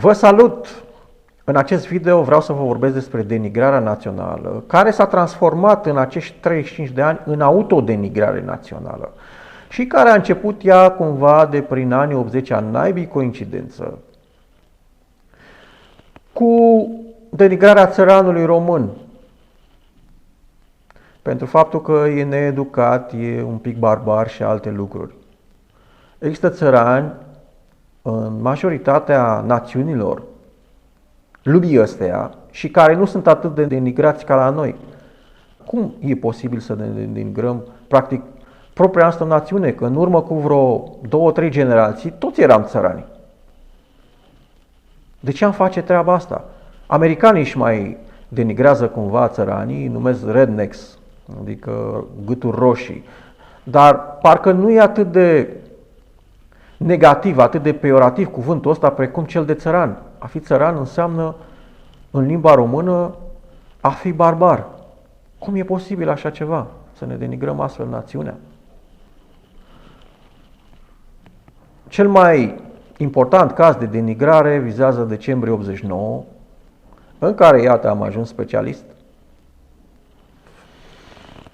Vă salut! În acest video vreau să vă vorbesc despre denigrarea națională, care s-a transformat în acești 35 de ani în autodenigrare națională și care a început ea cumva de prin anii 80, a naibii coincidență, cu denigrarea țăranului român, pentru faptul că e needucat, e un pic barbar și alte lucruri. Există țărani în majoritatea națiunilor lumii ăsteia și care nu sunt atât de denigrați ca la noi. Cum e posibil să ne denigrăm, practic, propria noastră națiune, că în urmă cu vreo 2-3 generații toți eram țărani? De ce am face treaba asta? Americanii își mai denigrează cumva țăranii, îi numesc rednecks, adică gâturi roșii, dar parcă nu e atât de negativ, atât de peiorativ cuvântul ăsta precum cel de țăran. A fi țăran înseamnă, în limba română, a fi barbar. Cum e posibil așa ceva? Să ne denigrăm astfel națiunea? Cel mai important caz de denigrare vizează decembrie 89, în care, iată, am ajuns specialist,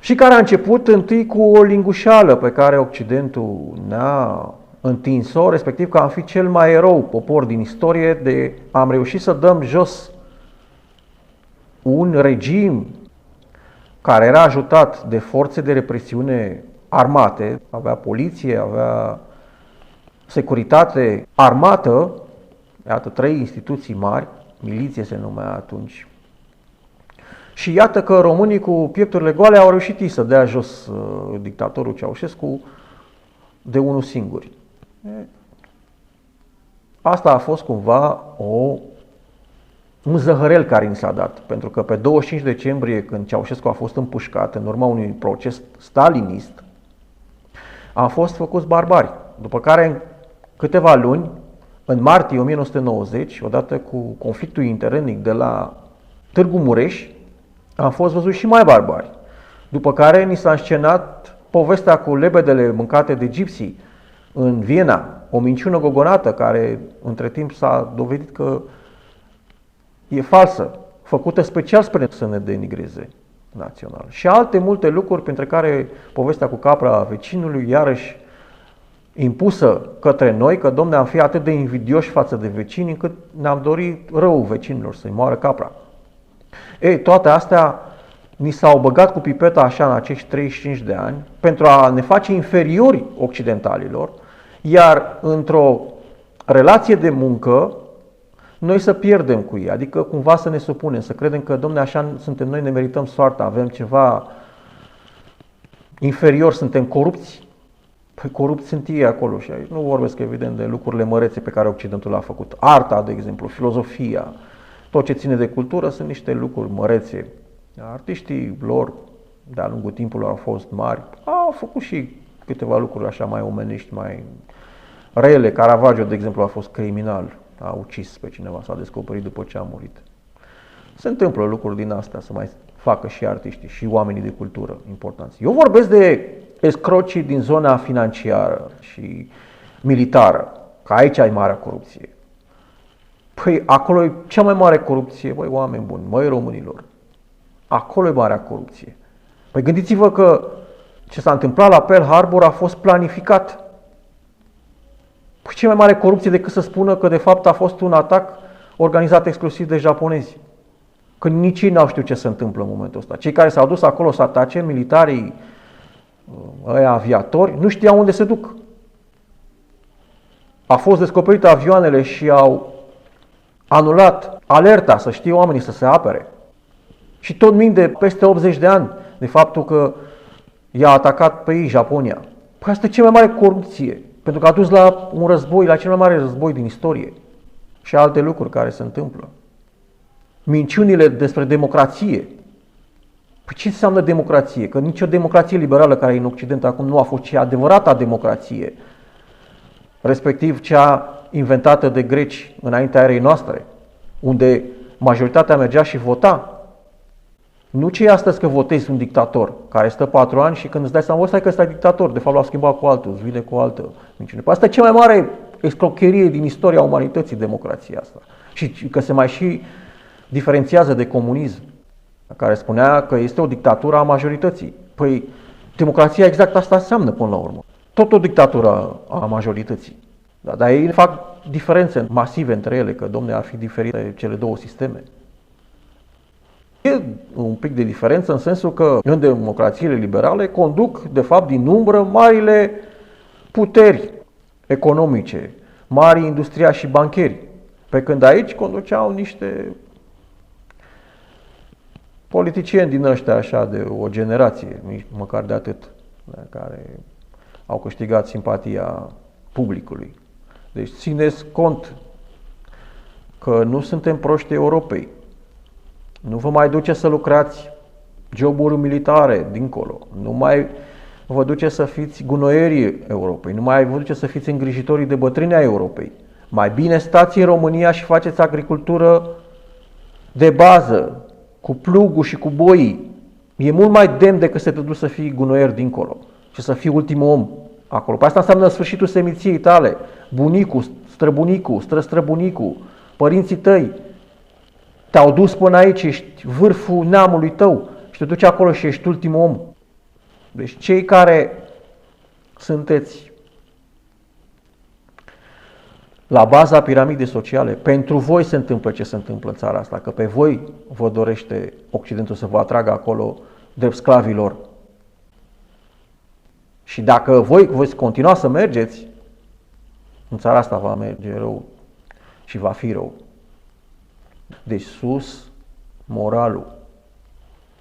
și care a început întâi cu o lingușeală pe care Occidentul ne-a întins-o, respectiv că am fi cel mai erou popor din istorie, am reușit să dăm jos un regim care era ajutat de forțe de represiune armate, avea poliție, avea securitate, armată, iată 3 instituții mari, miliție se numea atunci. Și iată că românii cu piepturile goale au reușit să dea jos dictatorul Ceaușescu de unul singur. Asta a fost cumva un zăhărel care ni s-a dat, pentru că pe 25 decembrie, când Ceaușescu a fost împușcat în urma unui proces stalinist, am fost făcuți barbari, după care în câteva luni, în martie 1990, odată cu conflictul interetnic de la Târgu Mureș, am fost văzuți și mai barbari, după care ni s-a înscenat povestea cu lebedele mâncate de gipsii în Viena, o minciună gogonată care între timp s-a dovedit că e falsă, făcută special spre să ne denigreze național. Și alte multe lucruri, printre care povestea cu capra vecinului, iarăși impusă către noi, că domne am fi atât de invidioși față de vecini încât ne-am dorit rău vecinilor, să-i moară capra. Ei, toate astea ni s-au băgat cu pipeta așa în acești 35 de ani pentru a ne face inferiori occidentalilor, iar într-o relație de muncă noi să pierdem cu ei, adică cumva să ne supunem, să credem că, domne, așa suntem noi, ne merităm soarta, avem ceva inferior, suntem corupți. Păi corupți sunt ei acolo și aici nu vorbesc evident de lucrurile mărețe pe care Occidentul le-a făcut. Arta, de exemplu, filozofia, tot ce ține de cultură sunt niște lucruri mărețe. Artiștii lor, de-a lungul timpului, au fost mari, au făcut și câteva lucruri așa mai omenești, mai rele. Caravaggio, de exemplu, a fost criminal, a ucis pe cineva, s-a descoperit după ce a murit. Se întâmplă lucruri din astea să mai facă și artiștii și oamenii de cultură importanți. Eu vorbesc de escrocii din zona financiară și militară, că aici ai marea corupție. Păi acolo e cea mai mare corupție, băi, oameni buni, măi românilor. Acolo e marea corupție. Păi gândiți-vă că ce s-a întâmplat la Pearl Harbor a fost planificat. Păi ce mai mare corupție decât să spună că de fapt a fost un atac organizat exclusiv de japonezi. Că nici ei n-au știut ce se întâmplă în momentul ăsta. Cei care s-au dus acolo să atace, militarii, ăia aviatori, nu știau unde se duc. A fost descoperite avioanele și au anulat alerta să știe oamenii să se apere. Și tot mint de peste 80 de ani de faptul că i-a atacat pe ei Japonia. Păi asta e cea mai mare corupție, pentru că a dus la un război, la cel mai mare război din istorie. Și alte lucruri care se întâmplă. Minciunile despre democrație. Păi ce înseamnă democrație? Că nicio democrație liberală care e în Occident acum nu a fost cea adevărata democrație, respectiv cea inventată de greci înaintea erei noastre, unde majoritatea mergea și vota. Nu ce e astăzi că votezi un dictator care stă 4 ani și când îți dai seama, stai că ăsta e dictator, de fapt l-a schimbat cu altul, îți vine cu altă minciună. Asta e cea mai mare escrocherie din istoria umanității democrația asta. Și că se mai și diferențiază de comunism, care spunea că este o dictatură a majorității. Păi, democrația exact asta înseamnă până la urmă. Tot o dictatură a majorității. Dar ei fac diferențe masive între ele, că, domne, ar fi diferite cele două sisteme. E un pic de diferență în sensul că în democrațiile liberale conduc, de fapt, din umbră marile puteri economice, mari industriași și bancheri, pe când aici conduceau niște politicieni din ăștia așa de o generație, nici măcar de atât, care au câștigat simpatia publicului. Deci țineți cont că nu suntem proști Europei. Nu vă mai duce să lucrați joburi militare dincolo. Nu mai vă duce să fiți gunoierii Europei. Nu mai vă duce să fiți îngrijitorii de bătrâni ai Europei. Mai bine stați în România și faceți agricultură de bază, cu plugul și cu boii. E mult mai demn decât să te duci să fii gunoier dincolo și să fii ultimul om acolo. Pe asta înseamnă sfârșitul seminției tale. Bunicul, străbunicul, străbunicul, părinții tăi te-au dus până aici, ești vârful neamului tău și te duci acolo și ești ultimul om. Deci cei care sunteți la baza piramidei sociale, pentru voi se întâmplă ce se întâmplă în țara asta, că pe voi vă dorește Occidentul să vă atragă acolo drept sclavilor. Și dacă voi continua să mergeți, în țara asta va merge rău și va fi rău. Deci sus moralul.